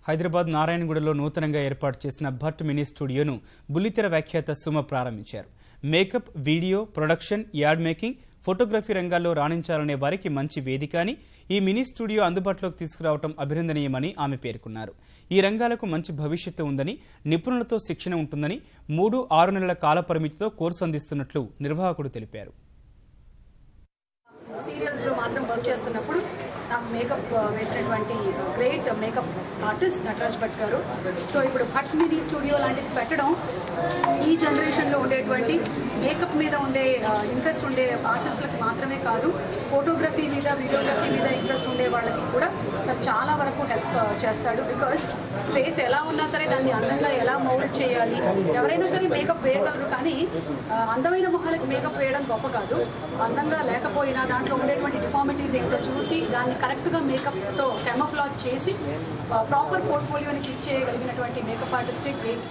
హైదరాబాద్ నారాయణగూడలో నూతనంగా ఏర్పాటు చేసిన భట్ మినీ స్టూడియోను బుల్లితెర వ్యాఖ్యాత సుమ ప్రారంభించారు. Makeup, video, production, add making, photography రంగాల్లో రాణించాలనే వారికి మంచి వేదిక అని, ఈ మినీ స్టూడియో అందుబాటులోకి తీసుకురావడం అభినందనీయమని ఆమె పేర్కొన్నారు. ఈ రంగాలకు మంచి భవిష్యత్తు ఉందని, నిపుణులతో శిక్షణ ఉంటుందని, 3-6 నెలల కాల పరిమితితో కోర్సు అందిస్తున్నట్లు నిర్వాహకుడు తెలిపారు. నాకు మేకప్ వేసినటువంటి great makeup artist Nataraj Bhat garu. So ఇప్పుడు భట్ మినీ స్టూడియో లాంటిది పెట్టడం ఈ జనరేషన్లో ఉండేటువంటి మేకప్ మీద ఉండే ఇంట్రెస్ట్ ఉండే ఆర్టిస్టులకి మాత్రమే కాదు, ఫోటోగ్రఫీ మీద, వీడియోగ్రఫీ మీద ఇంట్రెస్ట్ ఉండే వాళ్ళకి కూడా నాకు చాలా వరకు హెల్ప్ చేస్తాడు. బికాజ్ ఫేస్ ఎలా ఉన్నా సరే దాన్ని అందంగా ఎలా మౌల్డ్ చేయాలి, ఎవరైనా సరే మేకప్ వేయగలరు, కానీ అందమైన మొహాలకి మేకప్ వేయడం గొప్ప కాదు. అందంగా లేకపోయినా దాంట్లో ఉండేటువంటి డిఫార్మిటీస్ ఏంటో చూసి దాన్ని కరెక్ట్గా మేకప్తో కెమోఫ్లాజ్ చేసి ప్రాపర్ పోర్ట్ఫోలియోని క్లిక్ చేయగలిగినటువంటి మేకప్ ఆర్టిస్టే గ్రేట్.